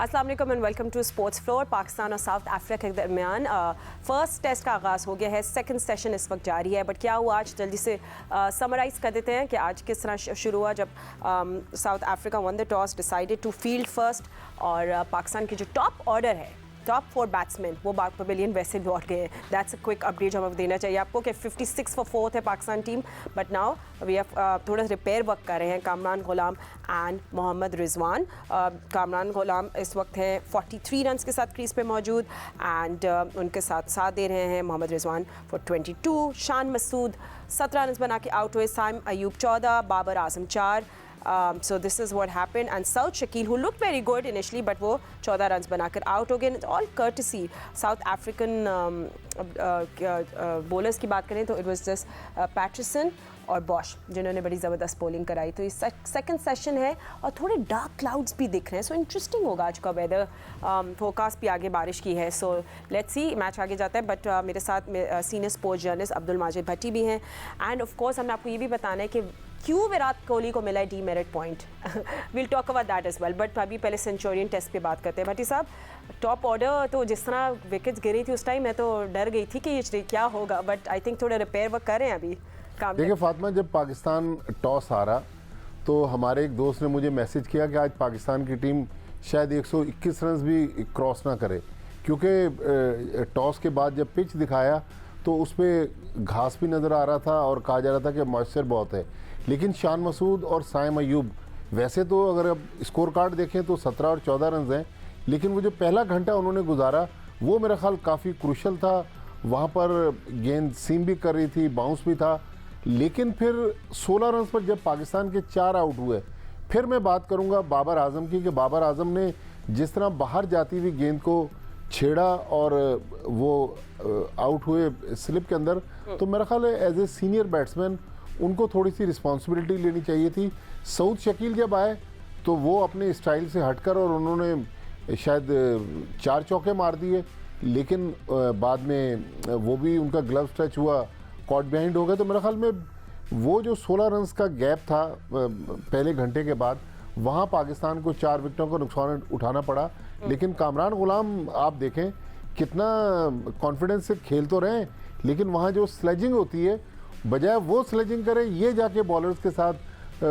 अस्सलाम वालेकुम and welcome to sports floor. Pakistan और साउथ अफ्रीका के दरमियान फर्स्ट टेस्ट का आगाज़ हो गया है। सेकंड सेशन इस वक्त जारी है। बट क्या हुआ आज, जल्दी से समराइज़ कर देते हैं कि आज किस तरह शुरू हुआ। जब South Africa won the toss, decided to field first, और पाकिस्तान के जो टॉप ऑर्डर है, टॉप 4 बैट्समैन, वो पवेलियन वैसे लौट गए हैं। दैट्स अ क्विक अपडेट जो हमें देना चाहिए आपको कि 56 फॉर 4th है Pakistan team. But now we have थोड़ा रिपेयर वर्क कर रहे हैं कामरान गुलाम एंड मोहम्मद रिजवान। कामरान गुलाम इस वक्त हैं 43 रन के साथ क्रीज पे मौजूद, एंड उनके साथ दे रहे हैं मोहम्मद रिजवान फॉर 22। शान मसूद 17 रन बना के आउट हुए, Saim Ayub 14, Babar Azam 4। So this is what happened, and Saud Shakil, who looked very good initially, but वो 14 runs बनाकर out हो गए। It's all courtesy South African bowlers की बात करें तो it was just Patterson और बॉश जिन्होंने बड़ी ज़बरदस्त बॉलिंग कराई। तो ये सेकंड सेशन है और थोड़े डार्क क्लाउड्स भी दिख रहे हैं। सो इंटरेस्टिंग होगा आज का वेदर। फोरकास्ट भी आगे बारिश की है। सो लेट्स सी, मैच आगे जाता है। बट मेरे साथ senior sports journalist Abdul Majid Bhatti भी हैं, एंड ऑफ कोर्स हमने आपको ये भी बताना है कि क्यों विराट कोहली को मिला है demerit point. Will talk about that as well. But अभी पहले सेंचुरियन टेस्ट पे बात करते हैं। भट्टी साहब, टॉप ऑर्डर तो जिस तरह विकेट्स गिरी थी उस टाइम मैं तो डर गई थी कि ये क्या होगा, बट आई थिंक थोड़ा रिपेयर वर्क कर रहे हैं अभी। देखिए फातिमा, जब पाकिस्तान टॉस हारा तो हमारे एक दोस्त ने मुझे मैसेज किया कि आज पाकिस्तान की टीम शायद 121 रन भी क्रॉस ना करे, क्योंकि टॉस के बाद जब पिच दिखाया तो उस पर घास भी नज़र आ रहा था और कहा जा रहा था कि मॉइस्चर बहुत है। लेकिन शान मसूद और साइम अयूब, वैसे तो अगर अब स्कोर कार्ड देखें तो 17 और 14 रन हैं, लेकिन वो जो पहला घंटा उन्होंने गुजारा वो मेरा ख्याल काफ़ी क्रूशल था। वहाँ पर गेंद सीम भी कर रही थी, बाउंस भी था। लेकिन फिर 16 रन पर जब पाकिस्तान के 4 आउट हुए, फिर मैं बात करूंगा बाबर आजम की कि बाबर आजम ने जिस तरह बाहर जाती हुई गेंद को छेड़ा और वो आउट हुए स्लिप के अंदर, तो मेरा ख्याल है एज ए सीनियर बैट्समैन उनको थोड़ी सी रिस्पॉन्सिबिलिटी लेनी चाहिए थी। सऊद शकील जब आए तो वो अपने स्टाइल से हटकर और उन्होंने शायद 4 चौके मार दिए, लेकिन बाद में वो भी उनका ग्लव्स टच हुआ, कॉट बिहाइंड हो गए। तो मेरे ख्याल में वो जो 16 रन का गैप था पहले घंटे के बाद, वहाँ पाकिस्तान को 4 विकेटों का नुकसान उठाना पड़ा। लेकिन कामरान गुलाम आप देखें कितना कॉन्फिडेंस से खेल तो रहे हैं, लेकिन वहाँ जो स्लेजिंग होती है, बजाय वो स्लेजिंग करें ये जाके बॉलर्स के साथ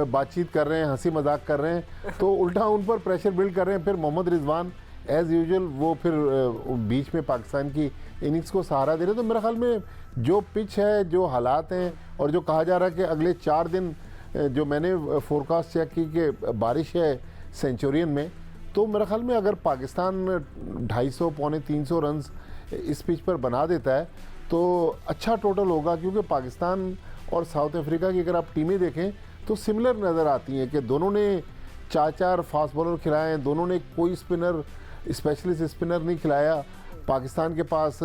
बातचीत कर रहे हैं, हंसी मजाक कर रहे हैं, तो उल्टा उन पर प्रेशर बिल्ड कर रहे हैं। फिर मोहम्मद रिजवान एज़ यूजुअल वो फिर बीच में पाकिस्तान की इनिंग्स को सहारा दे रहे। तो मेरे ख्याल में जो पिच है, जो हालात हैं, और जो कहा जा रहा है कि अगले 4 दिन जो मैंने फोरकास्ट चेक की कि बारिश है सेंचुरियन में, तो मेरे ख्याल में अगर पाकिस्तान 250 पौने 300 रन इस पिच पर बना देता है तो अच्छा टोटल होगा। क्योंकि पाकिस्तान और साउथ अफ्रीका की अगर आप टीमें देखें तो सिमिलर नज़र आती हैं कि दोनों ने 4 फास्ट बॉलर खिलाए हैं, दोनों ने कोई स्पिनर, स्पेशलिस्ट स्पिनर नहीं खिलाया। पाकिस्तान के पास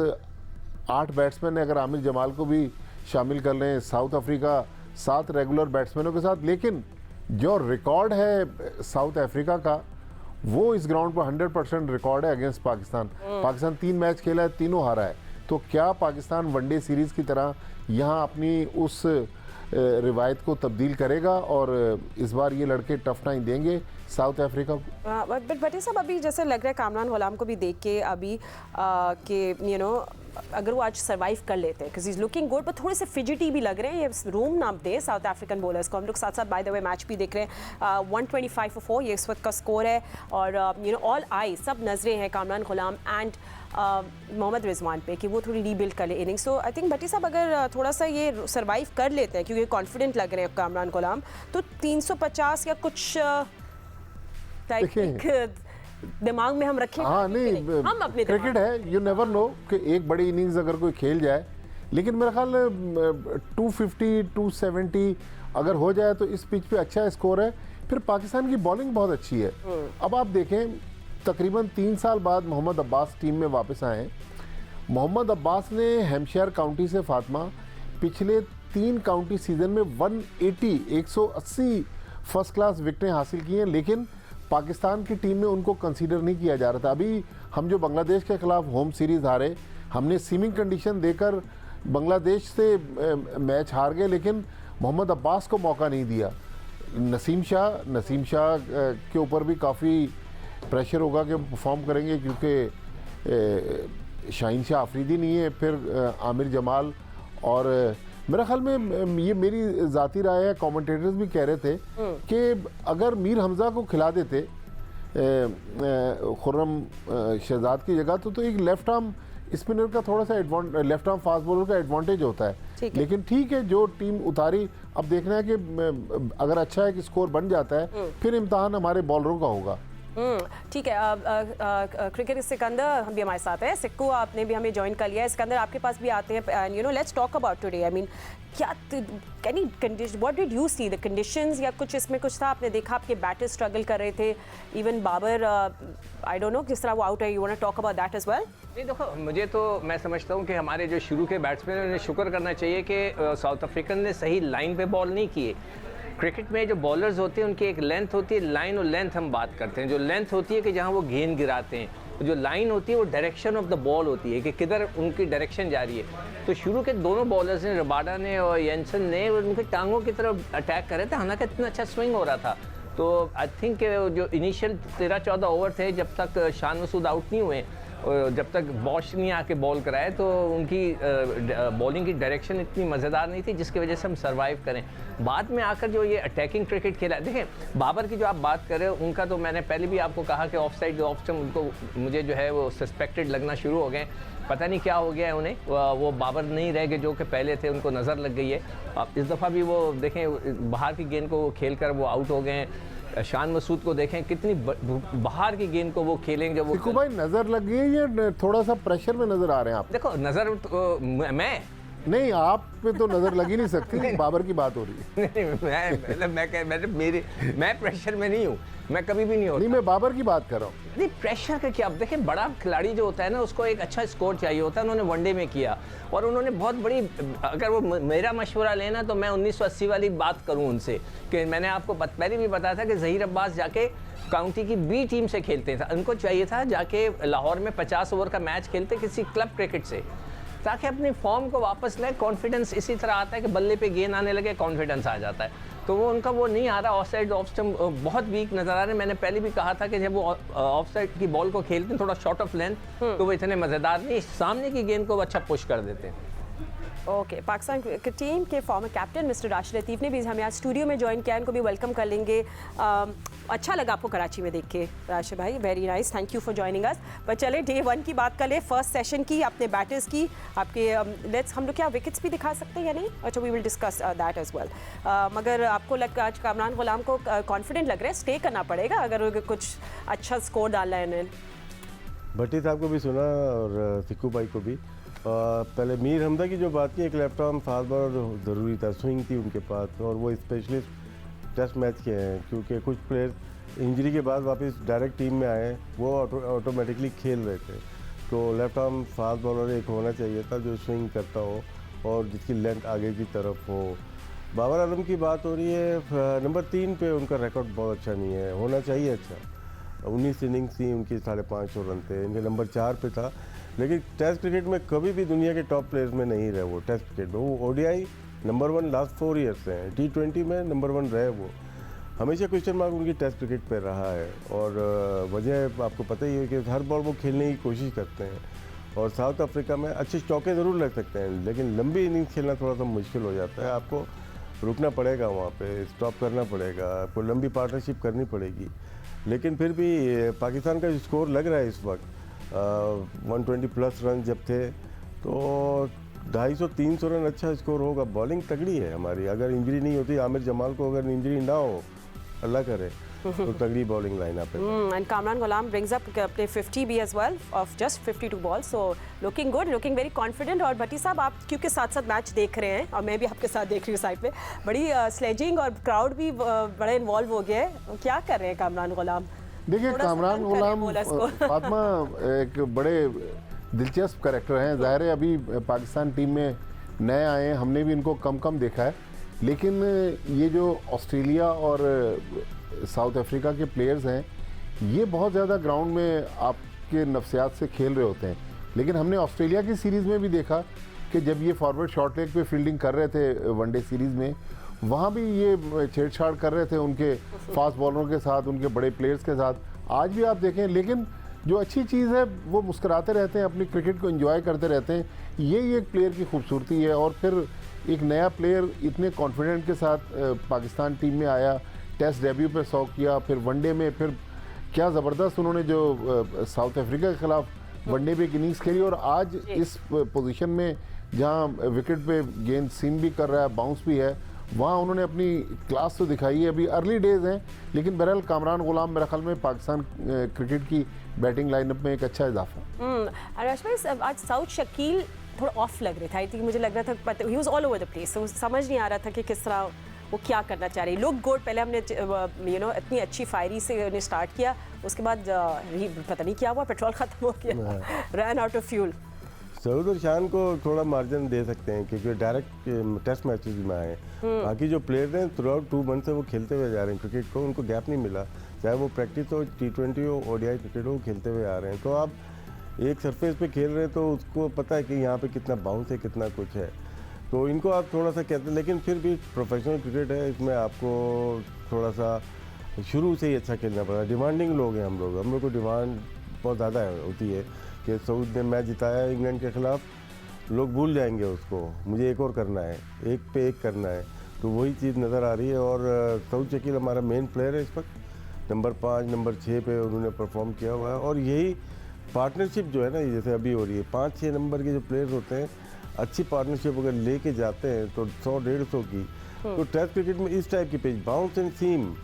8 बैट्समैन है, अगर आमिर जमाल को भी शामिल कर लें। साउथ अफ्रीका 7 रेगुलर बैट्समैनों के साथ। लेकिन जो रिकॉर्ड है साउथ अफ्रीका का, वो इस ग्राउंड पर 100% रिकॉर्ड है अगेंस्ट पाकिस्तान। पाकिस्तान 3 मैच खेला है, तीनों हारा है। तो क्या पाकिस्तान वनडे सीरीज़ की तरह यहाँ अपनी उस रिवायत को तब्दील करेगा और इस बार ये लड़के टफ टाइम देंगे साउथ अफ्रीका को? बट भट्टी साहब, अभी जैसे लग रहा है कामरान गुलाम को भी देख के अभी कि अगर वो आज सर्वाइव कर लेते हैं, बिकॉज इज लुकिंग गुड, पर थोड़े से फिजिटी भी लग रहे हैं। ये रूम ना दे साउथ अफ्रीकन बॉलर्स को। हम लोग साथ साथ बाय द वे मैच भी देख रहे हैं। 125 for 4 ये इस वक्त का स्कोर है, और ऑल आई सब नजरें हैं कामरान गुलाम एंड मोहम्मद रिजवान पे कि वो थोड़ी रीबिल्ड कर ले इनिंग। सो आई थिंक भट्टी साहब अगर थोड़ा सा ये सर्वाइव कर लेते हैं, क्योंकि कॉन्फिडेंट लग रहे हैं कामरान गुलाम, तो 350 या कुछ दिमाग में हम रखें। हाँ, नहीं, हम अपने क्रिकेट है, यू नेवर नो कि एक बड़ी इनिंग्स अगर कोई खेल जाए। लेकिन मेरा ख्याल 250 270 अगर हो जाए तो इस पिच पे अच्छा स्कोर है। फिर पाकिस्तान की बॉलिंग बहुत अच्छी है। अब आप देखें, तकरीबन 3 साल बाद मोहम्मद अब्बास टीम में वापस आए हैं। मोहम्मद अब्बास ने हैम्पशायर काउंटी से फातिमा पिछले 3 काउंटी सीजन में 180 फर्स्ट क्लास विकेटें हासिल की हैं, लेकिन पाकिस्तान की टीम में उनको कंसीडर नहीं किया जा रहा था। अभी हम जो बांग्लादेश के खिलाफ होम सीरीज़ हारे, हमने सीमिंग कंडीशन देकर बांग्लादेश से मैच हार गए, लेकिन मोहम्मद अब्बास को मौका नहीं दिया। नसीम शाह के ऊपर भी काफ़ी प्रेशर होगा कि परफॉर्म करेंगे, क्योंकि शाहीन शाह अफरीदी नहीं है, फिर आमिर जमाल, और मेरा ख्याल में ये मेरी ज़ाती राय है, कमेंटेटर्स भी कह रहे थे कि अगर मीर हमज़ा को खिला देते खुर्रम शहजाद की जगह तो एक लेफ्ट आर्म स्पिनर का थोड़ा सा लेफ्ट आर्म फास्ट बॉलर का एडवांटेज होता है। लेकिन ठीक है, जो टीम उतारी, अब देखना है कि अगर अच्छा है कि स्कोर बन जाता है, फिर इम्तहान हमारे बॉलरों का होगा। ठीक है, क्रिकेट सिकंदर हम भी हमारे साथ है, सिक्कू आपने भी हमें ज्वाइन कर लिया है। सिकंदर आपके पास भी आते हैं, and let's talk about today. I mean क्या कैनी condition, what did you see the conditions, या कुछ इसमें कुछ था आपने देखा आपके बैटर्स स्ट्रगल कर रहे थे, even Babar I don't know किस तरह वो आउट है, you want to talk about that as well? नहीं देखो, मुझे तो मैं समझता हूँ कि हमारे जो शुरू के बैट्समैन हैं उन्हें शुक्र करना चाहिए कि साउथ अफ्रीकन ने सही लाइन पे बॉल नहीं किए। क्रिकेट में जो बॉलर्स होते हैं उनकी एक लेंथ होती है, लाइन और लेंथ हम बात करते हैं। जो लेंथ होती है कि जहाँ वो गेंद गिराते हैं, जो लाइन होती है वो डायरेक्शन ऑफ द बॉल होती है कि किधर उनकी डायरेक्शन जा रही है। तो शुरू के दोनों बॉलर्स ने, रबाडा ने और येंसन ने, उनके टांगों की तरफ अटैक कर रहे थे, हालांकि इतना अच्छा स्विंग हो रहा था। तो आई थिंक जो इनिशियल 13-14 ओवर थे, जब तक शान मसूद आउट नहीं हुए, जब तक बॉश नहीं आके बॉल कराए, तो उनकी बॉलिंग की डायरेक्शन इतनी मज़ेदार नहीं थी जिसकी वजह से हम सर्वाइव करें। बाद में आकर जो ये अटैकिंग क्रिकेट खेला, देखें बाबर की जो आप बात कर रहे हो, उनका तो मैंने पहले भी आपको कहा कि ऑफ साइड ऑफ स्टंप उनको मुझे जो है वो सस्पेक्टेड लगना शुरू हो गए। पता नहीं क्या हो गया है उन्हें, वो बाबर नहीं रह गए जो कि पहले थे, उनको नज़र लग गई है। अब इस दफ़ा भी वो देखें बाहर की गेंद को खेल कर वो आउट हो गए। शान मसूद को देखें कितनी बाहर की गेंद को वो खेलेंगे जब वो भाई नजर लग गई है या थोड़ा सा प्रेशर में नजर आ रहे हैं आप? देखो नजर तो, मैं नहीं, आप पे तो नजर लग ही नहीं सकती। बाबर की बात हो रही है। मैं प्रेशर में नहीं हूँ, मैं कभी भी नहीं होता। नहीं, मैं बाबर की बात कर रहा हूँ। नहीं, प्रेशर का क्या, अब देखें बड़ा खिलाड़ी जो होता है ना, उसको एक अच्छा स्कोर चाहिए होता है। उन्होंने वनडे में किया और उन्होंने बहुत बड़ी, अगर वो मेरा मशवरा लेना तो मैं 1980 वाली बात करूँ उनसे, कि मैंने आपको पहले भी बताया था कि ज़हीर अब्बास जाके काउंटी की बी टीम से खेलते थे। उनको चाहिए था जाके लाहौर में 50 ओवर का मैच खेलते किसी क्लब क्रिकेट से, ताकि अपनी फॉर्म को वापस लाए। कॉन्फिडेंस इसी तरह आता है कि बल्ले पे गेंद आने लगे, कॉन्फिडेंस आ जाता है। तो वो उनका वो नहीं आ रहा। ऑफ साइड ऑफ स्टंप बहुत वीक नज़र आ रहे हैं। मैंने पहले भी कहा था कि जब वो ऑफ साइड की बॉल को खेलते हैं थोड़ा शॉर्ट ऑफ लेंथ, तो वो इतने मज़ेदार नहीं, सामने की गेंद को वो अच्छा पुश कर देते हैं। ओके, पाकिस्तान क्रिकेट टीम के फॉर्मर कैप्टन मिस्टर राशिद लतीफ़ ने भी हमें आज स्टूडियो में ज्वाइन किया, इनको भी वेलकम कर लेंगे। अच्छा लगा आपको कराची में देख के राशिद भाई, very nice, thank you for joining us. पर चले डे 1 की बात कर ले, फर्स्ट सेशन की, अपने बैटर्स की, आपके लेट्स, हम लोग क्या विकेट्स भी दिखा सकते हैं या नहीं? अच्छा, we will discuss that as well. मगर आपको आज कामरान गुलाम को कॉन्फिडेंट लग रहा है, स्टे करना पड़ेगा अगर कुछ अच्छा स्कोर डालना है इन्हें? भट्टी साहब को भी सुना और सिक्कू भाई को भी। पहले मीर हमदा की जो बात की, एक लेफ्ट आर्म फास्ट बॉलर ज़रूरी था, स्विंग थी उनके पास, और वो स्पेशलिस्ट टेस्ट मैच के हैं, क्योंकि कुछ प्लेयर्स इंजरी के बाद वापस डायरेक्ट टीम में आए, वो ऑटोमेटिकली खेल रहे थे। तो लेफ्ट आर्म फास्ट बॉलर एक होना चाहिए था जो स्विंग करता हो और जिसकी लेंथ आगे की तरफ हो। बाबर आजम की बात हो रही है, नंबर 3 पे उनका रिकॉर्ड बहुत अच्छा नहीं है, होना चाहिए अच्छा। 19 इनिंग्स थी उनकी, 550 रन थे, इनके नंबर 4 पे था। लेकिन टेस्ट क्रिकेट में कभी भी दुनिया के टॉप प्लेयर्स में नहीं रहे वो। टेस्ट क्रिकेट में वो ओडीआई नंबर 1 लास्ट 4 ईयर्स से हैं, T20 में नंबर 1 रहे वो। हमेशा क्वेश्चन मार्क उनकी टेस्ट क्रिकेट पे रहा है, और वजह आपको पता ही है कि हर बॉल वो खेलने की कोशिश करते हैं। और साउथ अफ्रीका में अच्छे चौके ज़रूर लग सकते हैं, लेकिन लंबी इनिंग्स खेलना थोड़ा सा मुश्किल हो जाता है। आपको रुकना पड़ेगा वहाँ पे, स्टॉप करना पड़ेगा, आपको लंबी पार्टनरशिप करनी पड़ेगी। लेकिन फिर भी पाकिस्तान का स्कोर लग रहा है इस वक्त 120 प्लस रन जब थे, तो 250-300 रन अच्छा स्कोर होगा। बॉलिंग तगड़ी है हमारी, अगर इंजरी नहीं होती, आमिर जमाल को अगर इंजरी ना हो, अल्लाह करे, तो तगड़ी बॉलिंग लाइनअप है। And Kamran Ghulam brings up अपने 50 भी as well off just 52 balls, so looking good, looking very confident. और भट्टी साहब, आप क्योंकि साथ साथ मैच देख रहे हैं और मैं भी आपके साथ देख रही हूँ साइड पे, बड़ी स्लेजिंग और क्राउड भी बड़ा इन्वॉल्व हो गया है, क्या कर रहे हैं कामरान गुलाम? देखिए, कामरान गुलाम फातिमा एक बड़े दिलचस्प कैरेक्टर हैं। ज़ाहिर है अभी पाकिस्तान टीम में नए आए हैं, हमने भी इनको कम देखा है, लेकिन ये जो ऑस्ट्रेलिया और साउथ अफ्रीका के प्लेयर्स हैं, ये बहुत ज़्यादा ग्राउंड में आपके नफ्सियात से खेल रहे होते हैं। लेकिन हमने ऑस्ट्रेलिया की सीरीज़ में भी देखा कि जब ये फॉरवर्ड शॉर्ट लेग पे फील्डिंग कर रहे थे वनडे सीरीज़ में, वहाँ भी ये छेड़छाड़ कर रहे थे उनके फास्ट बॉलरों के साथ, उनके बड़े प्लेयर्स के साथ। आज भी आप देखें, लेकिन जो अच्छी चीज़ है वो मुस्कुराते रहते हैं, अपनी क्रिकेट को एंजॉय करते रहते हैं। यही एक प्लेयर की खूबसूरती है। और फिर एक नया प्लेयर इतने कॉन्फिडेंट के साथ पाकिस्तान टीम में आया, टेस्ट डेब्यू पे 100 किया, फिर वनडे में फिर क्या ज़बरदस्त उन्होंने जो साउथ अफ्रीका के खिलाफ वनडे पे एक इनिंग्स खेली। और आज इस पोजीशन में जहां विकेट पे गेंद सीम भी कर रहा है, बाउंस भी है, वहाँ उन्होंने अपनी क्लास तो दिखाई है। अभी अर्ली डेज हैं, लेकिन बहरहाल कामरान गुलाम मेरे ख्याल में पाकिस्तान क्रिकेट की बैटिंग लाइनअप में एक अच्छा इजाफा। आराश भाई, आज साउथ शकील थोड़ा ऑफ लग रहे थे। आई थिंक मुझे लग रहा था he was all over the place, तो समझ नहीं आ रहा था कि किस तरह वो क्या करना चाह रही। लुक गुड, पहले हमने इतनी अच्छी फायरी से उन्हें स्टार्ट किया, उसके बाद पता नहीं क्या हुआ, पेट्रोल ख़त्म हो गया, run out of fuel. Saud और शान को थोड़ा मार्जिन दे सकते हैं क्योंकि डायरेक्ट टेस्ट मैचेस में आए हैं। बाकी जो प्लेयर हैं थ्रू आउट 2 मंथ से वो खेलते हुए जा रहे हैं क्रिकेट को, उनको गैप नहीं मिला, चाहे वो प्रैक्टिस हो, T20 हो, ODI क्रिकेट हो, खेलते हुए आ रहे हैं। तो आप एक सरफेस पे खेल रहे हैं तो उसको पता है कि यहाँ पे कितना बाउंस है, कितना कुछ है, तो इनको आप थोड़ा सा कहते हैं। लेकिन फिर भी प्रोफेशनल क्रिकेट है, इसमें आपको थोड़ा सा शुरू से ही अच्छा खेलना पड़ा। डिमांडिंग लोग हैं हम लोग को डिमांड बहुत ज़्यादा होती है कि सऊद ने मैच जिताया इंग्लैंड के ख़िलाफ़, लोग भूल जाएंगे उसको, मुझे एक और करना है, एक पे एक करना है, तो वही चीज़ नज़र आ रही है। और सऊद शकील हमारा मेन प्लेयर है इस वक्त, नंबर 5 नंबर 6 पे उन्होंने परफॉर्म किया हुआ है। और यही पार्टनरशिप जो है ना, जैसे अभी हो रही है, 5-6 नंबर के जो प्लेयर्स होते हैं, अच्छी पार्टनरशिप अगर लेके जाते हैं तो 100-150 की, तो टेस्ट क्रिकेट में इस टाइप की पिच, बाउंस एंड सीम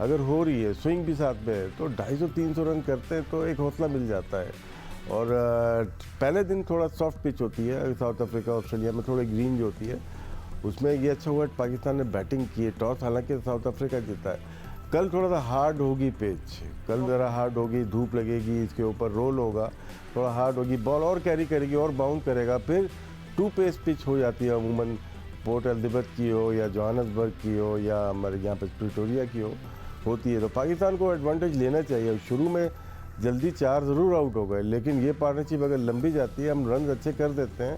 अगर हो रही है, स्विंग भी साथ में है, तो 250-300 रन करते हैं तो एक हौसला मिल जाता है। और पहले दिन थोड़ा सॉफ्ट पिच होती है, साउथ अफ्रीका ऑस्ट्रेलिया में थोड़ी ग्रीन जो होती है, उसमें ये अच्छा हुआ पाकिस्तान ने बैटिंग की है, टॉस हालांकि साउथ अफ्रीका जीता है। कल थोड़ा सा हार्ड होगी पिच, कल ज़रा हार्ड होगी, धूप लगेगी, इसके ऊपर रोल होगा, थोड़ा हार्ड होगी, बॉल और कैरी करेगी और बाउंस करेगा, फिर 2 पेस पिच हो जाती है अमूमन, पोर्ट एलिज़ाबेथ की हो या जोहान्सबर्ग की हो या हमारे यहाँ पे प्रिटोरिया की होती है। तो पाकिस्तान को एडवांटेज लेना चाहिए। शुरू में जल्दी 4 ज़रूर आउट हो गए, लेकिन ये पार्टनरशिप अगर लंबी जाती है, हम रन अच्छे कर देते हैं,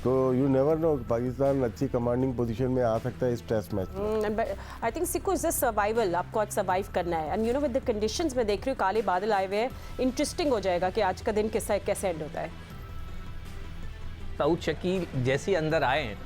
तो यू नेवर नो, पाकिस्तान अच्छी कमांडिंग पोजीशन में आ सकता है इस टेस्ट मैच में। I think सिक्को is just survival, आपको आज सर्वाइव करना है। एंड विद द कंडीशंस में देख रही हूँ, काले बादल आए हुए हैं, इंटरेस्टिंग हो जाएगा कि आज का दिन कैसे एंड होता है। सऊद शकील जैसे अंदर आए हैं,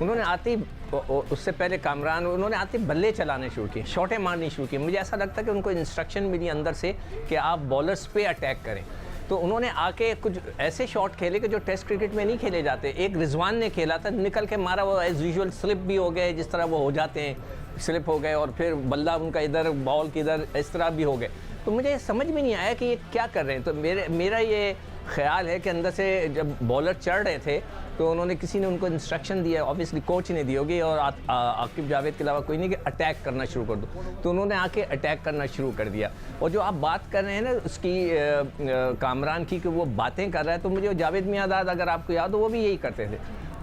उन्होंने आते ही, उससे पहले कामरान, उन्होंने आते बल्ले चलाने शुरू किए, शॉटें मारनी शुरू की। मुझे ऐसा लगता है कि उनको इंस्ट्रक्शन मिली अंदर से कि आप बॉलर्स पे अटैक करें, तो उन्होंने आके कुछ ऐसे शॉट खेले कि जो टेस्ट क्रिकेट में नहीं खेले जाते। एक रिजवान ने खेला था, निकल के मारा, वो एज यूजुअल स्लिप भी हो गए, जिस तरह वो हो जाते हैं, स्लिप हो गए, और फिर बल्ला उनका इधर, बॉल किधर, इस तरह भी हो गए। तो मुझे समझ में नहीं आया कि ये क्या कर रहे हैं। तो मेरा ये ख्याल है कि अंदर से जब बॉलर चढ़ रहे थे तो उन्होंने, किसी ने उनको इंस्ट्रक्शन दिया, ऑब्वियसली कोच ने दी होगी, और आकिब जावेद के अलावा कोई नहीं, कि अटैक करना शुरू कर दो, तो उन्होंने आके अटैक करना शुरू कर दिया। और जो आप बात कर रहे हैं ना उसकी, कामरान की, कि वो बातें कर रहा है, तो मुझे जावेद मियांदाद, अगर आपको याद हो, वो भी यही करते थे,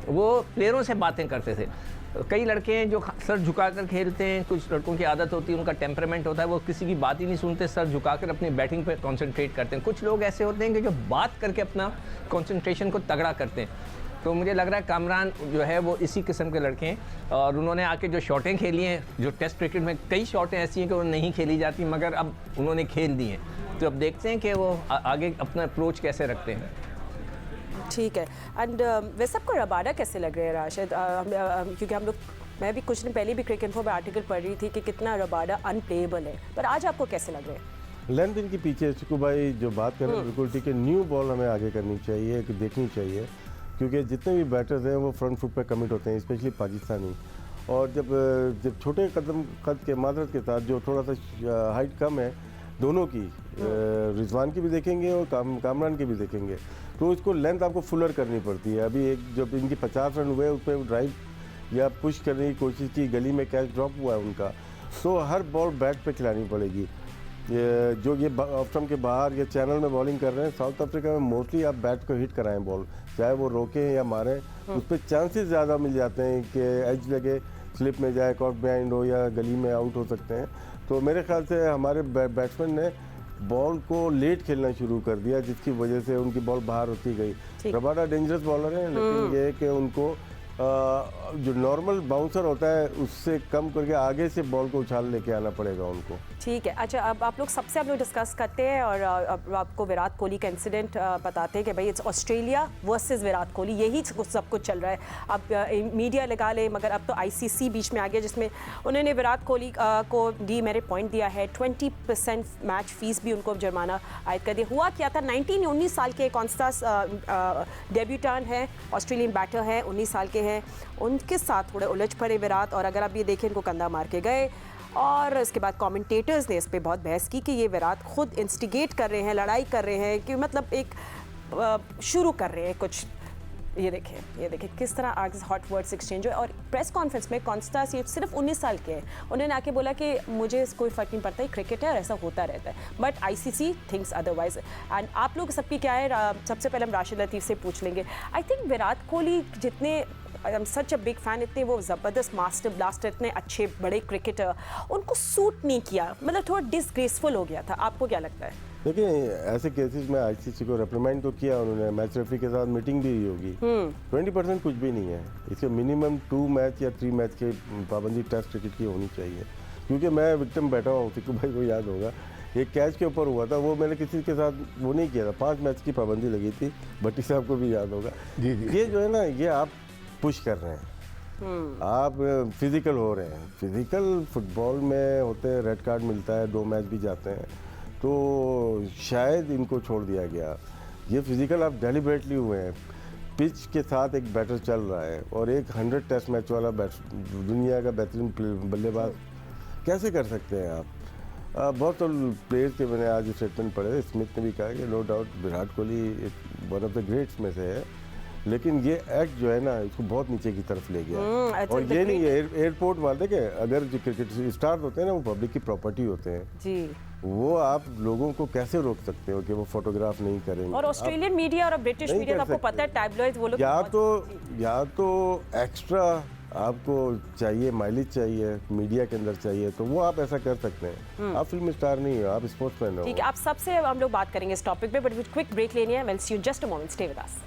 वो प्लेयरों से बातें करते थे। कई लड़के हैं जो सर झुकाकर खेलते हैं, कुछ लड़कों की आदत होती है, उनका टेम्परामेंट होता है, वो किसी की बात ही नहीं सुनते, सर झुकाकर अपनी बैटिंग पे कंसंट्रेट करते हैं। कुछ लोग ऐसे होते हैं कि जो बात करके अपना कंसंट्रेशन को तगड़ा करते हैं। तो मुझे लग रहा है कामरान जो है वो इसी किस्म के लड़के हैं, और उन्होंने आके जो शॉटें खेली हैं, जो टेस्ट क्रिकेट में कई शॉटें ऐसी हैं कि वो नहीं खेली जाती, मगर अब उन्होंने खेल दी हैं। तो अब देखते हैं कि वो आगे अपना अप्रोच कैसे रखते हैं। ठीक है। एंड वैसे आपको रबाडा कैसे लग रहे हैं राशिद? क्योंकि हम लोग, मैं भी कुछ दिन पहले भी क्रिकेट इन्फो में आर्टिकल पढ़ रही थी कि कितना रबाडा अनप्लेएबल है, पर आज आपको कैसे लग रहे हैं? लेंथ इनके पीछे, सिक्कू भाई जो बात कर रहे हैं बिल्कुल ठीक है। न्यू बॉल हमें आगे करनी चाहिए, देखनी चाहिए, क्योंकि जितने भी बैटर्स हैं वो फ्रंट फुट पे कमिट होते हैं, स्पेशली पाकिस्तानी। और जब छोटे कद के मादरत के साथ, जो थोड़ा सा हाइट कम है दोनों की, रिजवान की भी देखेंगे और कामरान की भी देखेंगे, तो इसको लेंथ आपको फुलर करनी पड़ती है। अभी जब इनकी 50 रन हुए, उस पर ड्राइव या पुश करने की कोशिश की, गली में कैच ड्रॉप हुआ है उनका, तो हर बॉल बैट पे खिलानी पड़ेगी। ये ऑफ स्टंप के बाहर या चैनल में बॉलिंग कर रहे हैं, साउथ अफ्रीका में मोस्टली आप बैट को हिट कराएं बॉल, चाहे वो रोकें या मारें, उस पर चांसेस ज़्यादा मिल जाते हैं कि एज लगे, स्लिप में जाए, कॉट बिहाइंड हो या गली में आउट हो सकते हैं। तो मेरे ख्याल से हमारे बैट्समैन ने बॉल को लेट खेलना शुरू कर दिया, जिसकी वजह से उनकी बॉल बाहर होती गई। रबाडा डेंजरस बॉलर हैं, लेकिन ये है कि उनको जो नॉर्मल बाउंसर होता है उससे कम करके आगे से बॉल को उछाल लेके आना पड़ेगा उनको। ठीक है। अच्छा, अब आप लोग डिस्कस करते हैं और अब आपको विराट कोहली का इंसिडेंट बताते हैं कि भाई it's Australia versus Virat Kohli, यही सब कुछ चल रहा है। अब मीडिया लगा ले, मगर अब तो आईसीसी बीच में आ गया, जिसमें उन्होंने विराट कोहली को डीमेरिट पॉइंट दिया है, 20% मैच फीस भी उनको जुर्माना आयद कर दिया। हुआ क्या था, 19 साल के कॉन्स्टास डेब्यूटान है, ऑस्ट्रेलियन बैटर है, 19 साल के हैं, उनके साथ थोड़े उलझ पड़े विराट, और अगर आप ये देखें इनको कंधा मार के गए। और इसके बाद कमेंटेटर्स ने इस पे बहुत बहस की कि ये विराट खुद इंस्टिगेट कर रहे हैं, लड़ाई कर रहे हैं, कि मतलब एक शुरू कर रहे हैं कुछ। ये देखें किस तरह आज हॉट वर्ड्स एक्सचेंज हुए। और प्रेस कॉन्फ्रेंस में कॉन्स्टास ये सिर्फ 19 साल के हैं, उन्होंने आके बोला कि मुझे कोई फ़र्क नहीं पड़ता, क्रिकेट है, ऐसा होता रहता है, but ICC thinks otherwise. And आप लोग सबकी क्या है, सबसे पहले हम राशिद लतीफ़ से पूछ लेंगे। आई थिंक विराट कोहली जितने I am such a big fan, इतने वो ज़बरदस्त मास्टर ब्लास्टर, इतने अच्छे बड़े क्रिकेटर, उनको सूट नहीं किया, मतलब थोड़ा डिसग्रेसफुल हो गया था। आपको क्या लगता है? देखिए, ऐसे केसेस में आईसीसी को रिप्रिमेंड तो किया उन्होंने, मैच रेफरी के साथ मीटिंग भी हुई होगी। 20% कुछ भी नहीं है, इसके मिनिमम 2 मैच या 3 मैच के पाबंदी टेस्ट क्रिकेट की होनी चाहिए। क्योंकि मैं विक्टिम बैठा हुआ हूँ, सिक्कू भाई को याद होगा, एक कैच के ऊपर हुआ था, वो मैंने किसी के साथ वो नहीं किया था, 5 मैच की पाबंदी लगी थी, भट्टी साहब को भी याद होगा। ये जो है ना, ये आप पुश कर रहे हैं, आप फिजिकल हो रहे हैं। फिजिकल फुटबॉल में होते हैं, रेड कार्ड मिलता है, 2 मैच भी जाते हैं, तो शायद इनको छोड़ दिया गया। ये फिजिकल आप डेलिबरेटली हुए हैं, पिच के साथ एक बैटर चल रहा है, और एक 100 टेस्ट मैच वाला दुनिया का बेहतरीन बल्लेबाज कैसे कर सकते हैं आप? बहुत तो प्लेयर्स के मैंने आज स्टेटमेंट पढ़े, स्मिथ ने भी कहा कि no doubt Virat Kohli one of the greats में से है, लेकिन ये एक्ट जो है ना, इसको बहुत नीचे की तरफ ले गया। और ये नहीं है, एयरपोर्ट वाले के अगर जो क्रिकेट स्टार होते हैं ना, वो पब्लिक की प्रॉपर्टी होते हैं जी, वो आप लोगों को कैसे रोक सकते हो कि वो फोटोग्राफ नहीं करेंगे? और ऑस्ट्रेलियन मीडिया और ब्रिटिश मीडिया, आपको पता है टैबलॉइड्स वो लोग या तो एक्स्ट्रा आपको चाहिए, माइलेज चाहिए, मीडिया के अंदर चाहिए, तो वो आप ऐसा कर सकते हैं। आप फिल्म स्टार नहीं हो, आप स्पोर्ट्समैन हो। ठीक है, आप सबसे हम लोग बात करेंगे इस टॉपिक पे, बट क्विक ब्रेक लेनी है। Will see you just a moment, stay with us.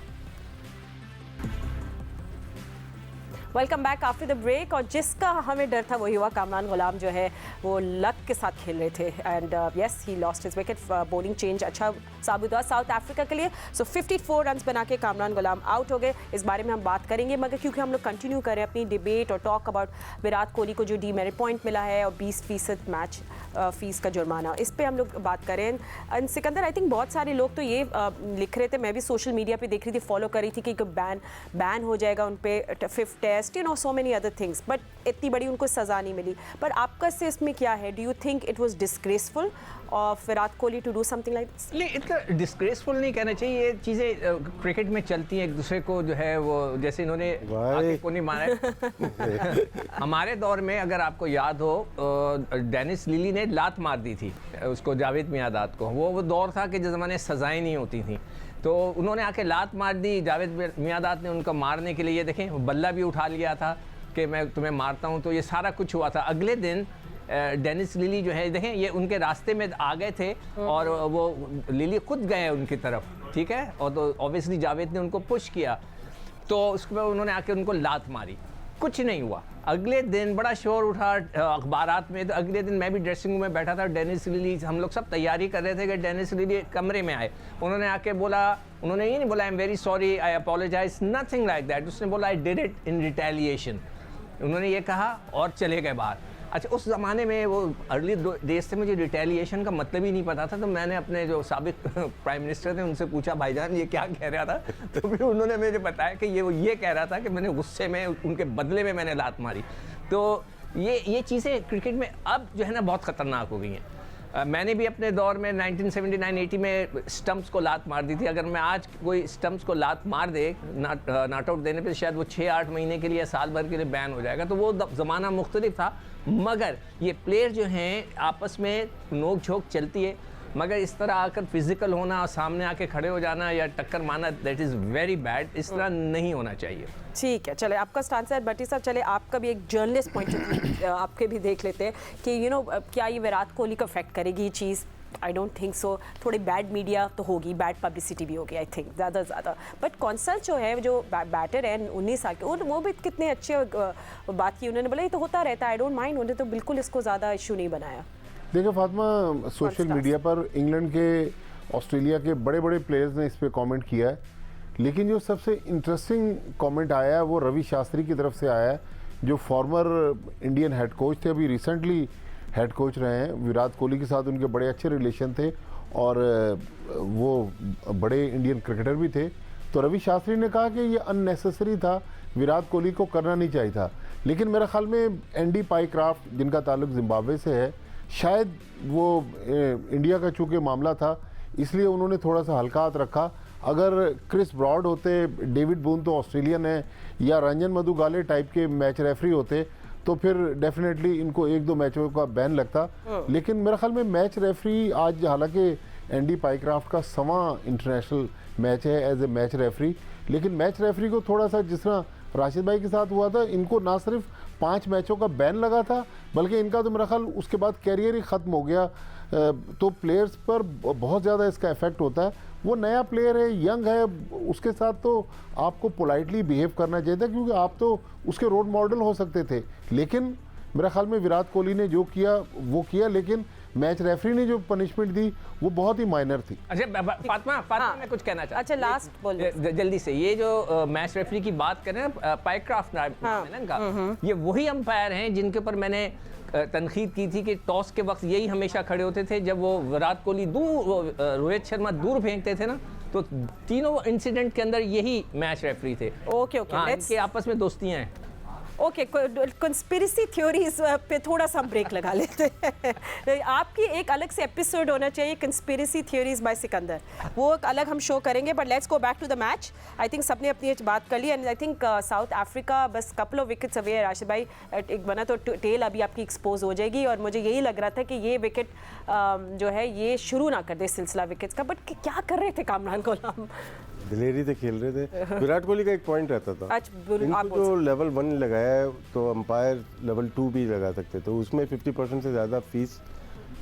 Welcome back after the break. और जिसका हमें डर था वही हुआ, कामरान गुलाम जो है वो लक के साथ खेल रहे थे, and yes he lost his wicket. Bowling change अच्छा साबित हुआ साउथ अफ्रीका के लिए, सो 54 रन्स बना के कामरान गुलाम आउट हो गए। इस बारे में हम बात करेंगे, मगर क्योंकि हम लोग कंटिन्यू करें अपनी डिबेट और टॉक अबाउट विराट कोहली को जो डीमेरिट पॉइंट मिला है और 20% मैच फीस का जुर्माना, इस पर हम लोग बात करें। एंड सिकंदर, आई थिंक बहुत सारे लोग तो ये लिख रहे थे, मैं भी सोशल मीडिया पे देख रही थी, फॉलो कर रही थी, कि बैन हो जाएगा उन पे 5th test, you know, so many other things, but इतनी बड़ी उनको सज़ा नहीं मिली। पर आपका से इसमें क्या है? Do you think it was disgraceful of Virat Kohli to do something like this? नहीं, इतना डिस्ग्रेसफुल नहीं कहना चाहिए। ये चीज़ें क्रिकेट में चलती हैं, एक दूसरे को जो है वो, जैसे इन्होंने आगे को नहीं मारा है। हमारे दौर में अगर आपको याद हो, डेनिस लिली ने लात मार दी थी उसको, जावेद मियांदाद को। वो दौर था कि जिस ज़माने सज़ाएँ नहीं होती थी, तो उन्होंने आके लात मार दी। जावेद मियांदाद ने उनको मारने के लिए, ये देखें, बल्ला भी उठा लिया था कि मैं तुम्हें मारता हूँ, तो ये सारा कुछ हुआ था। अगले दिन डेनिस लिली जो है, देखें, ये उनके रास्ते में आ गए थे और वो लिली खुद गए उनकी तरफ, ठीक है, और तो ऑब्वियसली जावेद ने उनको पुश किया, तो उसके बाद उन्होंने आके उनको लात मारी, कुछ नहीं हुआ। अगले दिन बड़ा शोर उठा अखबारात में, तो अगले दिन मैं भी ड्रेसिंग रूम में बैठा था, डेनिस लिली, हम लोग सब तैयारी कर रहे थे कि डेनिस लिली कमरे में आए। उन्होंने आके बोला, उन्होंने ये नहीं बोला I am very sorry, I apologise, nothing like that. उसने बोला I did it in retaliation, उन्होंने ये कहा और चले गए बाहर। अच्छा, उस ज़माने में वो अर्ली डेज से मुझे रिटेलिएशन का मतलब ही नहीं पता था, तो मैंने अपने जो साबिक प्राइम मिनिस्टर थे उनसे पूछा, भाईजान ये क्या कह रहा था? तो फिर उन्होंने मुझे बताया कि ये कह रहा था कि मैंने गुस्से में, उनके बदले में मैंने लात मारी। तो ये चीज़ें क्रिकेट में अब जो है ना बहुत ख़तरनाक हो गई हैं। मैंने भी अपने दौर में 1979-80 में स्टंप्स को लात मार दी थी। अगर मैं आज कोई स्टंप्स को लात मार दे नॉट आउट देने पे, शायद वो 6-8 महीने के लिए, साल भर के लिए बैन हो जाएगा। तो वो ज़माना मुख्तलिफ था, मगर ये प्लेयर जो हैं आपस में नोक झोंक चलती है, मगर इस तरह आकर फिजिकल होना, सामने आके खड़े हो जाना या टक्कर मारना, दैट इज़ वेरी बैड। इस तरह नहीं होना चाहिए। ठीक है, चले आपका स्टांस है भट्टी साहब। चले आपका भी एक जर्नलिस्ट पॉइंट ऑफ व्यू आपके भी देख लेते हैं कि यू नो क्या ये विराट कोहली को अफेक्ट करेगी ये चीज़? I don't think so. थोड़ी बैड मीडिया तो होगी, बैड पब्लिसिटी भी होगी, आई थिंक ज़्यादा। बट कॉन्सल जो है, जो बैटर है 19 साल के, वो भी कितने अच्छे बात की उन्होंने, बोला ये तो होता रहता है, आई डोंट माइंड। उन्होंने तो बिल्कुल इसको ज़्यादा इशू नहीं बनाया। देखिए फातिमा, सोशल मीडिया पर इंग्लैंड के, ऑस्ट्रेलिया के बड़े बड़े प्लेयर्स ने इस पे कमेंट किया है, लेकिन जो सबसे इंटरेस्टिंग कमेंट आया है वो रवि शास्त्री की तरफ से आया है, जो फॉर्मर इंडियन हेड कोच थे, अभी रिसेंटली हेड कोच रहे हैं। विराट कोहली के साथ उनके बड़े अच्छे रिलेशन थे और वो बड़े इंडियन क्रिकेटर भी थे। तो रवि शास्त्री ने कहा कि ये अननेसेसरी था, विराट कोहली को करना नहीं चाहिए था। लेकिन मेरे ख्याल में एंडी पाईक्राफ्ट, जिनका ताल्लुक जिम्बाब्वे से है, शायद वो इंडिया का चूँकि मामला था इसलिए उन्होंने थोड़ा सा हल्का हाथ रखा। अगर क्रिस ब्रॉड होते, डेविड बून तो ऑस्ट्रेलियन है, या रंजन मधुगाले टाइप के मैच रेफरी होते तो फिर डेफिनेटली इनको 1-2 मैचों का बैन लगता। लेकिन मेरे ख्याल में मैच रेफरी आज, हालांकि एंडी पाईक्राफ्ट का 7वां इंटरनेशनल मैच है एज ए मैच रेफरी, लेकिन मैच रेफरी को थोड़ा सा, जिस तरह राशिद भाई के साथ हुआ था, इनको ना सिर्फ 5 मैचों का बैन लगा था बल्कि इनका तो मेरा ख्याल उसके बाद कैरियर ही ख़त्म हो गया। तो प्लेयर्स पर बहुत ज़्यादा इसका इफेक्ट होता है। वो नया प्लेयर है, यंग है, उसके साथ तो आपको पोलाइटली बिहेव करना चाहिए था क्योंकि आप तो उसके रोल मॉडल हो सकते थे। लेकिन मेरा ख्याल में विराट कोहली ने जो किया वो किया, लेकिन मैच रेफरी ने जो पनिशमेंट दी वो बहुत ही माइनर थी। अच्छा फातिमा, मैं कुछ कहना चाहता हूं। अच्छा लास्ट बोलिए जल्दी से, ये जो मैच रेफरी की बात करें ना, पाईक्राफ्ट नाम है ना इनका, ये वही अंपायर हैं जिनके ऊपर मैंने तनखीद की थी कि टॉस के वक्त यही हमेशा खड़े होते थे जब वो विराट कोहली दूर, रोहित शर्मा दूर फेंकते थे ना, तो तीनों इंसिडेंट के अंदर यही मैच रेफरी थे। ओके इनके आपस में दोस्तियां हैं। ओके, कंस्पिरेसी थ्योरीज पे थोड़ा सा हम ब्रेक लगा लेते हैं। आपकी एक अलग से एपिसोड होना चाहिए, कंस्पिरेसी थ्योरीज बाय सिकंदर, वो एक अलग हम शो करेंगे। But let's go back to the match. I think सबने अपनी बात कर ली and I think South Africa बस कपल ऑफ विकेट्स अवे है। राशिद भाई, एक बना तो टेल अभी आपकी एक्सपोज हो जाएगी और मुझे यही लग रहा था कि ये विकेट जो है ये शुरू ना कर दे सिलसिला विकेट्स का। बट क्या कर रहे थे कामरान गुलाम? दिलेरी से खेल रहे थे। विराट कोहली का एक पॉइंट रहता था, आप जो लेवल 1 लगाया है तो अंपायर लेवल 2 भी लगा सकते थे। उसमें 50% से ज़्यादा फीस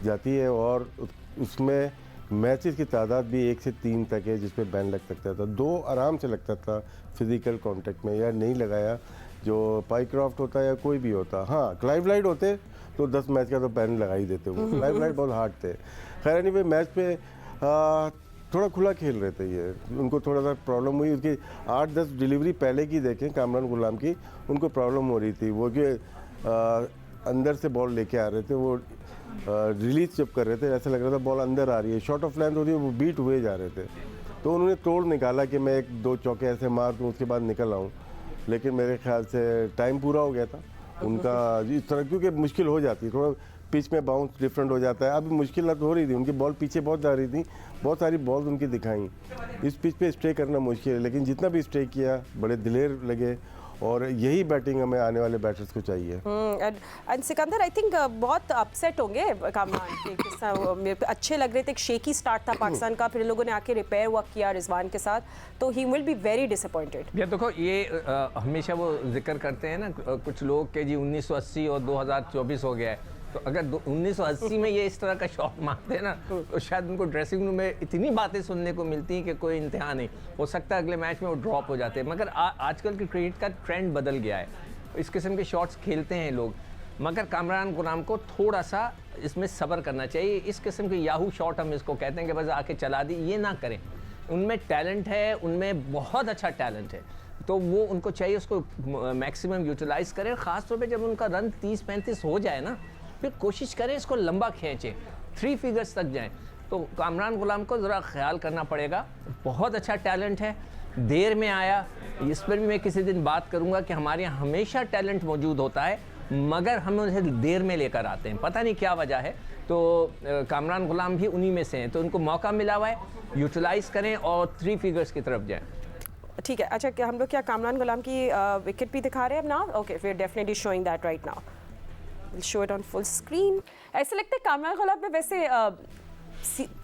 जाती है और उसमें मैचेस की तादाद भी 1 से 3 तक है जिस पे बैन लग सकता था। 2 आराम से लगता था फिजिकल कांटेक्ट में, या नहीं लगाया जो पाईक्राफ्ट होता या कोई भी होता। हाँ, क्लाइव लाइट होते तो 10 मैच का तो बैन लगा ही देते वो। क्लाइव लाइट बहुत हार्ड थे। खैर नहीं, मैच पे थोड़ा खुला खेल रहे थे ये, उनको थोड़ा सा प्रॉब्लम हुई। उसकी 8-10 डिलीवरी पहले की देखें कामरान गुलाम की, उनको प्रॉब्लम हो रही थी। वो कि अंदर से बॉल लेके आ रहे थे, वो रिलीज जब कर रहे थे ऐसा लग रहा था बॉल अंदर आ रही है, शॉर्ट ऑफ लेंथ होती है, वो बीट हुए जा रहे थे। तो उन्होंने तोड़ निकाला कि मैं 1-2 चौके ऐसे मार दूँ उसके बाद निकल आऊँ, लेकिन मेरे ख्याल से टाइम पूरा हो गया था उनका इस तरह, क्योंकि मुश्किल हो जाती है, थोड़ा पिच में बाउंस डिफरेंट हो जाता है। अभी मुश्किल हो रही थी, उनकी बॉल पीछे बहुत जा रही थी, बहुत सारी बॉल्स उनकी दिखाई। इस पिच पे स्टे करना मुश्किल है, लेकिन जितना भी स्टे किया बड़े दिलेर लगे और यही बैटिंग हमें आने वाले बैटर्स को चाहिए। एंड सिकंदर आई थिंक बहुत अपसेट होंगे कामरान के, अच्छे लग रहे थे, एक शेकी स्टार्ट था पाकिस्तान का, फिर लोगों ने आके रिपेयर वर्क किया रिजवान के साथ, तो he will be very disappointed. ये देखो, ये हमेशा वो जिक्र करते हैं ना कुछ लोग के जी 1980 और 2024 हो गया है, तो अगर 1980 में ये इस तरह का शॉट मारते हैं ना तो शायद उनको ड्रेसिंग रूम में इतनी बातें सुनने को मिलती हैं कि कोई इंतहा नहीं हो सकता, अगले मैच में वो ड्रॉप हो जाते हैं। मगर आजकल के क्रिकेट का ट्रेंड बदल गया है, इस किस्म के शॉट्स खेलते हैं लोग, मगर कामरान गुलाम को थोड़ा सा इसमें सब्र करना चाहिए। इस किस्म के याहू शॉट हम इसको कहते हैं कि बस आके चला दी, ये ना करें। उनमें टैलेंट है, उनमें बहुत अच्छा टैलेंट है, तो वो उनको चाहिए उसको मैक्सिमम यूटिलाइज करें। ख़ासतौर पर जब उनका रन 30-35 हो जाए ना, फिर कोशिश करें इसको लंबा खींचें, 3 फिगर्स तक जाएं। तो कामरान गुलाम को ज़रा ख्याल करना पड़ेगा। बहुत अच्छा टैलेंट है, देर में आया, इस पर भी मैं किसी दिन बात करूंगा कि हमारे यहाँ हमेशा टैलेंट मौजूद होता है मगर हम उसे देर में लेकर आते हैं, पता नहीं क्या वजह है। तो कामरान गुलाम भी उन्हीं में से हैं, तो उनको मौका मिला हुआ है, यूटिलाइज़ करें और 3 फिगर्स की तरफ जाएँ। ठीक है, अच्छा क्या हम लोग क्या कामरान गुलाम की विकेट भी दिखा रहे हैं अब ना? Okay, we are definitely showing that right now, will show it on full screen. ऐसा लगता है कामरान गुलाम में वैसे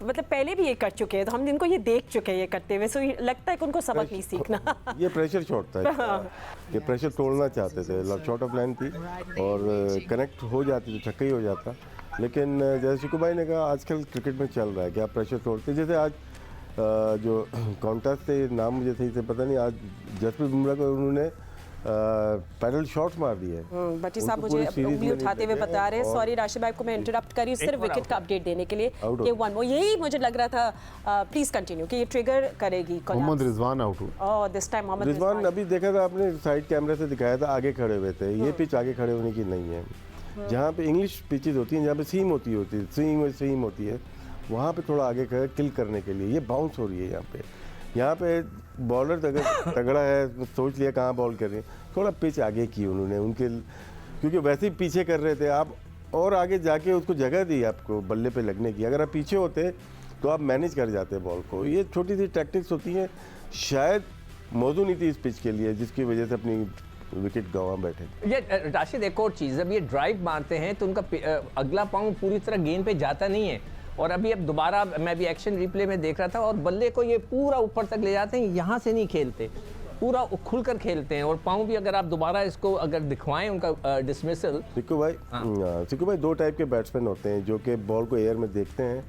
मतलब पहले भी ये कर चुके हैं, तो हम इनको ये देख चुके हैं ये करते हुए, सो लगता है कि उनको सबक नहीं सीखना। ये प्रेशर शॉट था, ये प्रेशर तोड़ना चाहते थे, शॉर्ट ऑफ लाइन थी और कनेक्ट हो जाती तो छक्का ही हो जाता। लेकिन जैसे शिकू भाई ने कहा, आजकल क्रिकेट में चल रहा है कि आप प्रेशर तोड़ते, जैसे आज जो कॉन्टेस्ट थे, नाम मुझे सही से पता नहीं, आज जसप्रीत बुमराह को उन्होंने पैडल शॉट्स मार दिए हैं। भट्टी साहब उनको मुझे पूरी सीरीज उंगली में उठाते हुए नहीं बता रहे हैं, और- सॉरी राशिद भाई को मैं इंटरप्ट कर रही हूँ सिर्फ विकेट का अपडेट देने के लिए Out कि हो। वन, वो यही मुझे लग रहा था, प्लीज कंटिन्यू कि ये ट्रिगर करेगी मोहम्मद रिजवान आउट हुए। Oh this time Mohammad Rizwan Rizwan. अभी देखा था आपने, साइड कैमरे से दिखाया था, आगे खड़े हुए थे। ये पिच आगे खड़े होने की नहीं है। जहाँ पे इंग्लिश पिचेज होती हैं, जहाँ पे सीम होती है, स्विंग में सीम होती है, वहाँ पे थोड़ा आगे खड़े किल करने के लिए। ये बाउंस हो रही है यहाँ पे बॉलर अगर तगड़ा है, सोच लिया कहाँ बॉल कर रहे हैं, थोड़ा पिच आगे की उन्होंने उनके, क्योंकि वैसे ही पीछे कर रहे थे आप, और आगे जाके उसको जगह दी आपको बल्ले पे लगने की। अगर आप पीछे होते तो आप मैनेज कर जाते बॉल को। ये छोटी सी टैक्टिक्स होती हैं, शायद मौजूद नहीं थी इस पिच के लिए, जिसकी वजह से अपनी विकेट गंवा बैठे। ये राशिद, एक और चीज़, जब ये ड्राइव मारते हैं तो उनका अगला पाँव पूरी तरह गेंद पे जाता नहीं है। और अभी अब दोबारा मैं भी एक्शन रिप्ले में देख रहा था, और बल्ले को ये पूरा ऊपर तक ले जाते हैं, यहाँ से नहीं खेलते, पूरा खुलकर खेलते हैं। और पाँव भी अगर आप दोबारा इसको अगर दिखवाएं उनका डिसमिसल। सिक्कू भाई दो टाइप के बैट्समैन होते हैं जो कि बॉल को एयर में देखते हैं,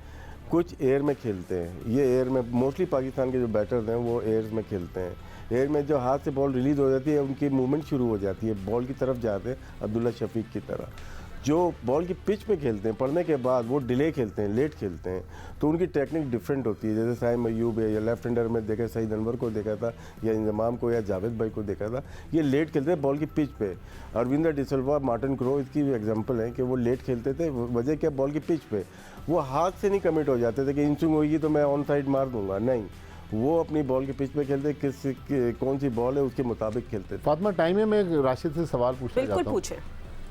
कुछ एयर में खेलते हैं। ये एयर में मोस्टली पाकिस्तान के जो बैटर्स हैं वो एयर में खेलते हैं। एयर में जो हाथ से बॉल रिलीज हो जाती है, उनकी मूवमेंट शुरू हो जाती है, बॉल की तरफ जाते हैं, अब्दुल्ला शफीक की तरह। जो बॉल की पिच पे खेलते हैं, पढ़ने के बाद वो डिले खेलते हैं, लेट खेलते हैं, तो उनकी टेक्निक डिफरेंट होती है। जैसे साइम अयूब है, या लेफ्ट हैंडर में देखा सईद अनवर को देखा था, या इंजमाम को, या जावेद भाई को देखा था, ये लेट खेलते हैं बॉल की पिच पे। अरविंदर डिसल्वा, मार्टिन क्रो इसकी भी एग्जाम्पल है कि वो लेट खेलते थे। वजह क्या, बॉल की पिच पे वो हाथ से नहीं कमिट हो जाते थे कि इंस्विंग होगी तो मैं ऑन साइड मार दूंगा, नहीं, वो अपनी बॉल की पिच पे खेलते, कौन सी बॉल है उसके मुताबिक खेलते थे। फातिमा टाइम है, मैं राशिद से सवाल पूछना बिल्कुल चाहता हूँ। पूछे।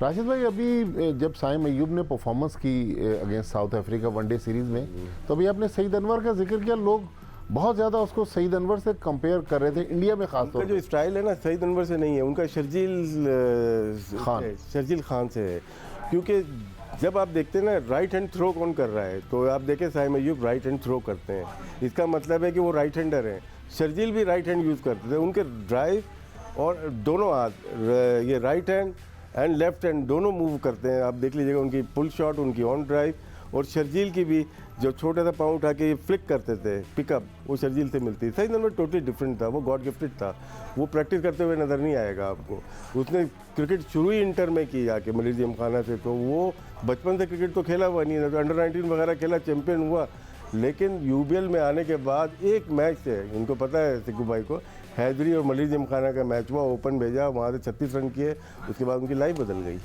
राशिद भाई, अभी जब साइम अयूब ने परफॉर्मेंस की against south Africa one day series में, तो अभी आपने सईद अनवर का जिक्र किया। लोग बहुत ज़्यादा उसको सईद अनवर से कंपेयर कर रहे थे, इंडिया में खास उनका तौर जो पर। स्टाइल है ना, सईद अनवर से नहीं है, उनका शर्जील खान से है। क्योंकि जब आप देखते हैं ना, राइट हैंड थ्रो कौन कर रहा है, तो आप देखें Saim Ayub right hand throw करते हैं, इसका मतलब है कि वो राइट हैंडर हैं। शर्जील भी राइट हैंड यूज़ करते थे। उनके ड्राइव और दोनों हाथ, ये right hand and left hand दोनों मूव करते हैं। आप देख लीजिएगा उनकी पुल शॉट, उनकी ऑन ड्राइव, और शर्जील की भी जो छोटा सा पाँव उठा के फ्लिक करते थे पिकअप, वो शर्जील से मिलती है। सही नंबर टोटली डिफरेंट था, वो गॉड गिफ्टेड था। वो प्रैक्टिस करते हुए नज़र नहीं आएगा आपको। उसने क्रिकेट शुरू ही इंटर में की जाके मलिर जिमखाना से, तो वो बचपन से क्रिकेट तो खेला हुआ नहीं है, तो अंडर 19 वगैरह खेला, चैंपियन हुआ। लेकिन यूबीएल में आने के बाद एक मैच से, उनको पता है सिक्कू भाई को, हैदरी और मलिर जिमखाना का मैच हुआ, ओपन भेजा, वहाँ से 36 रन किए, उसके बाद उनकी लाइफ बदल गई।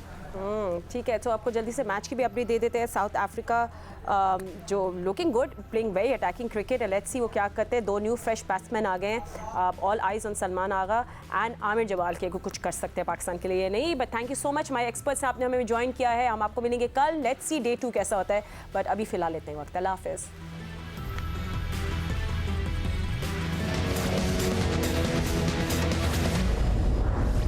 ठीक है, तो आपको जल्दी से मैच की भी अपडेट दे देते हैं। साउथ अफ्रीका जो looking good, playing very attacking cricket. Let's see वो क्या करते हैं। 2 न्यू फ्रेश बैट्समैन आ गए हैं, all eyes on Salman Agha and Aamir Jamal के, कुछ कर सकते हैं पाकिस्तान के लिए नहीं। But thank you so much my experts, आपने हमें ज्वाइन किया है। हम आपको मिलेंगे कल। लेट्स सी डे 2 कैसा होता है, बट अभी फिलहाल लेते हैं वक्त। अल्लाह हाफिज़।